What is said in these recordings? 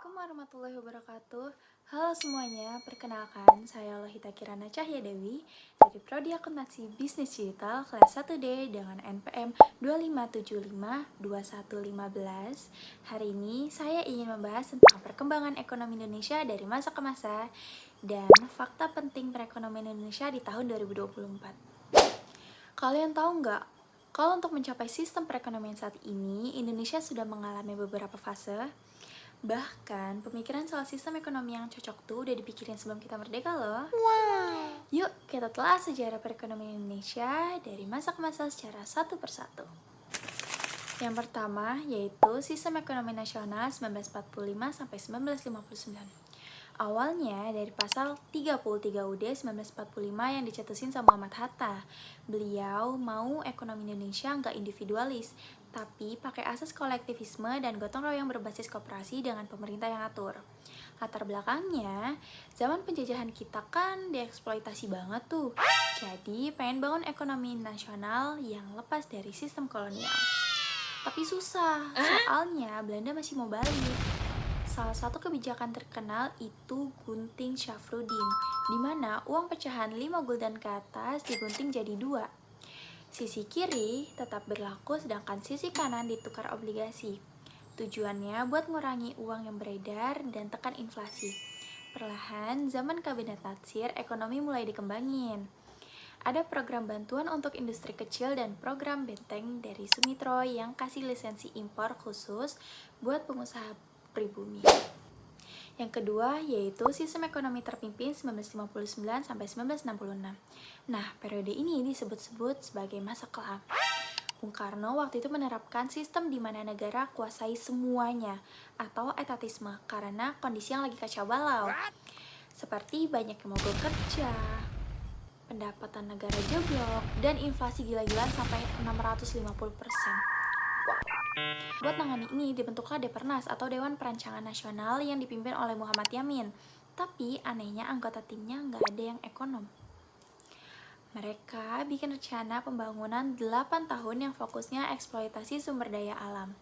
Assalamualaikum warahmatullahi wabarakatuh. Halo semuanya, perkenalkan saya Lohita Kirana Cahya Dewi dari Prodi Akuntansi Bisnis Digital kelas 1D dengan NPM 25752115. Hari ini saya ingin membahas tentang perkembangan ekonomi Indonesia dari masa ke masa dan fakta penting perekonomian Indonesia di tahun 2024. Kalian tahu nggak, kalau untuk mencapai sistem perekonomian saat ini, Indonesia sudah mengalami beberapa fase. Bahkan, pemikiran soal sistem ekonomi yang cocok tuh udah dipikirin sebelum kita merdeka loh. Yuk, kita telah sejarah perekonomian Indonesia dari masa ke masa secara satu persatu. Yang pertama, yaitu sistem ekonomi nasional 1945 sampai 1959. Awalnya dari pasal 33 UUD 1945 yang dicetusin sama Muhammad Hatta. Beliau mau ekonomi Indonesia nggak individualis, tapi pakai asas kolektivisme dan gotong royong berbasis koperasi dengan pemerintah yang atur. Latar belakangnya, zaman penjajahan kita kan dieksploitasi banget tuh. Jadi pengen bangun ekonomi nasional yang lepas dari sistem kolonial. Tapi susah, soalnya Belanda masih mau balik. Salah satu kebijakan terkenal itu gunting Syafruddin, di mana uang pecahan 5 gulden ke atas digunting jadi 2. Sisi kiri tetap berlaku sedangkan sisi kanan ditukar obligasi. Tujuannya buat ngurangi uang yang beredar dan tekan inflasi. Perlahan, zaman Kabinet Natsir, ekonomi mulai dikembangin. Ada program bantuan untuk industri kecil dan program benteng dari Sumitro yang kasih lisensi impor khusus buat pengusaha pribumi. Yang kedua yaitu sistem ekonomi terpimpin 1959 sampai 1966. Nah, periode ini disebut-sebut sebagai masa kelam. Bung Karno waktu itu menerapkan sistem di mana negara kuasai semuanya atau etatisme karena kondisi yang lagi kacau balau. Seperti banyak yang mogok kerja, pendapatan negara jeblok, dan inflasi gila-gilaan sampai 650%. Buat nangani ini dibentuklah Depernas atau Dewan Perancangan Nasional yang dipimpin oleh Muhammad Yamin. Tapi anehnya anggota timnya nggak ada yang ekonom. Mereka bikin rencana pembangunan 8 tahun yang fokusnya eksploitasi sumber daya alam.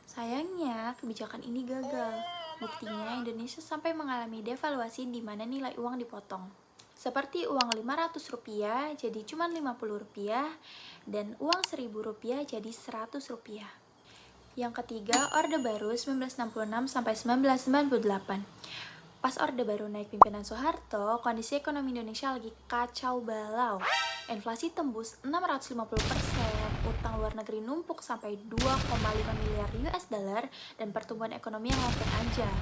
Sayangnya kebijakan ini gagal. Buktinya Indonesia sampai mengalami devaluasi di mana nilai uang dipotong. Seperti uang Rp500 jadi cuma Rp50 dan uang Rp1.000 jadi Rp100. Yang ketiga, Orde Baru 1966 sampai 1998. Pas Orde Baru naik pimpinan Soeharto, kondisi ekonomi Indonesia lagi kacau balau. Inflasi tembus 650%, utang luar negeri numpuk sampai 2,5 miliar US dollar, dan pertumbuhan ekonomi yang hampir anjak.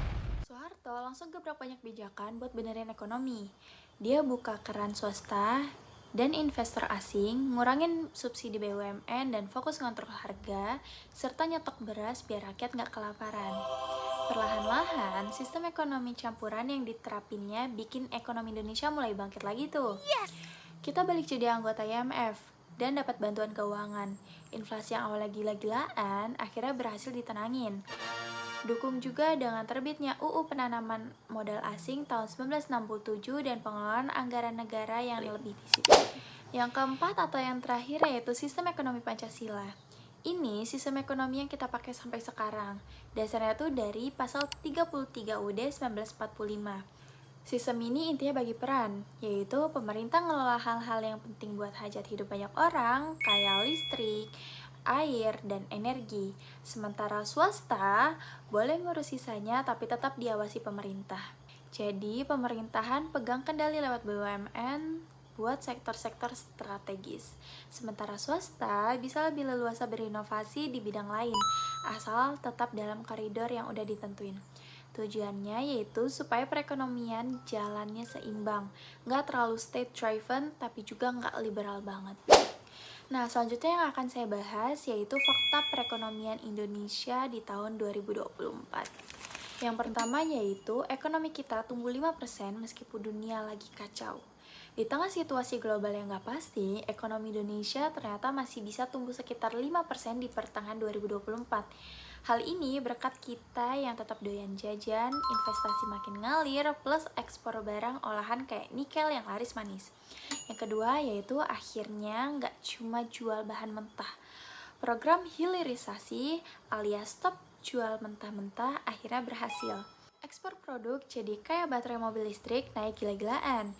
Soeharto langsung gebrak banyak kebijakan buat benerin ekonomi. Dia buka keran swasta dan investor asing, ngurangin subsidi BUMN dan fokus ngontrol harga, serta nyetok beras biar rakyat nggak kelaparan. Perlahan-lahan, sistem ekonomi campuran yang diterapinnya bikin ekonomi Indonesia mulai bangkit lagi tuh. Kita balik jadi anggota IMF dan dapat bantuan keuangan. Inflasi yang awalnya gila-gilaan akhirnya berhasil ditenangin. Dukung juga dengan terbitnya UU Penanaman Modal Asing tahun 1967 dan pengelolaan anggaran negara yang lebih disiplin. Yang keempat atau yang terakhir yaitu sistem ekonomi Pancasila. Ini sistem ekonomi yang kita pakai sampai sekarang. Dasarnya tuh dari pasal 33 UUD 1945. Sistem ini intinya bagi peran, yaitu pemerintah ngelola hal-hal yang penting buat hajat hidup banyak orang, kayak listrik, air, dan energi. Sementara swasta boleh ngurus sisanya tapi tetap diawasi pemerintah. Jadi pemerintahan pegang kendali lewat BUMN buat sektor-sektor strategis. Sementara swasta bisa lebih leluasa berinovasi di bidang lain, asal tetap dalam koridor yang udah ditentuin. Tujuannya yaitu supaya perekonomian jalannya seimbang, nggak terlalu state-driven tapi juga nggak liberal banget. Nah, selanjutnya yang akan saya bahas yaitu fakta perekonomian Indonesia di tahun 2024. Yang pertama yaitu ekonomi kita tumbuh 5% meskipun dunia lagi kacau. Di tengah situasi global yang nggak pasti, ekonomi Indonesia ternyata masih bisa tumbuh sekitar 5% di pertengahan 2024. Hal ini berkat kita yang tetap doyan jajan, investasi makin ngalir, plus ekspor barang olahan kayak nikel yang laris manis. Yang kedua yaitu akhirnya nggak cuma jual bahan mentah. Program hilirisasi alias stop jual mentah-mentah akhirnya berhasil. Ekspor produk jadi kayak baterai mobil listrik naik gila-gilaan.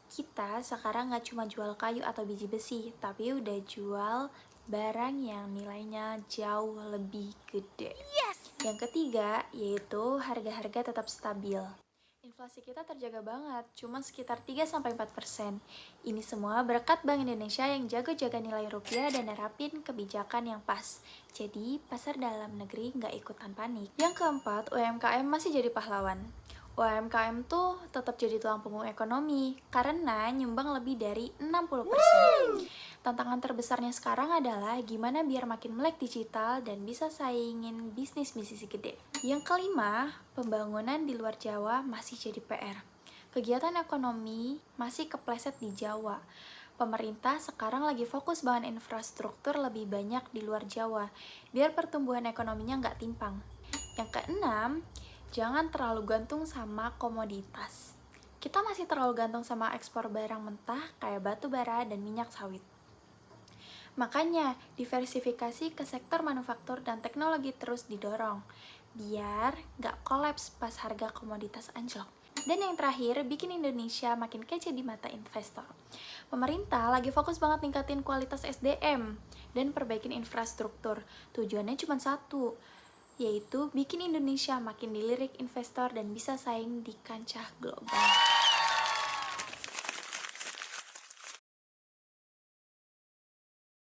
Kita sekarang nggak cuma jual kayu atau biji besi, tapi udah jual barang yang nilainya jauh lebih gede. Yang ketiga, yaitu harga-harga tetap stabil. Inflasi kita terjaga banget, cuma sekitar 3-4%. Ini semua berkat Bank Indonesia yang jago jaga nilai rupiah dan nerapin kebijakan yang pas. Jadi, pasar dalam negeri nggak ikutan panik. Yang keempat, UMKM masih jadi pahlawan. UMKM tuh tetap jadi tulang punggung ekonomi, karena nyumbang lebih dari 60%. Tantangan terbesarnya sekarang adalah gimana biar makin melek digital dan bisa saingin bisnis-bisnis gede. Yang kelima, pembangunan di luar Jawa masih jadi PR. Kegiatan ekonomi masih kepleset di Jawa. Pemerintah sekarang lagi fokus bangun infrastruktur lebih banyak di luar Jawa, biar pertumbuhan ekonominya nggak timpang. Yang keenam, jangan terlalu gantung sama komoditas. Kita masih terlalu gantung sama ekspor barang mentah kayak batu bara dan minyak sawit. Makanya, diversifikasi ke sektor manufaktur dan teknologi terus didorong, biar nggak kolaps pas harga komoditas anjlok. Dan yang terakhir, bikin Indonesia makin kece di mata investor. Pemerintah lagi fokus banget ningkatin kualitas SDM dan perbaikin infrastruktur. Tujuannya cuma satu, yaitu bikin Indonesia makin dilirik investor dan bisa saing di kancah global.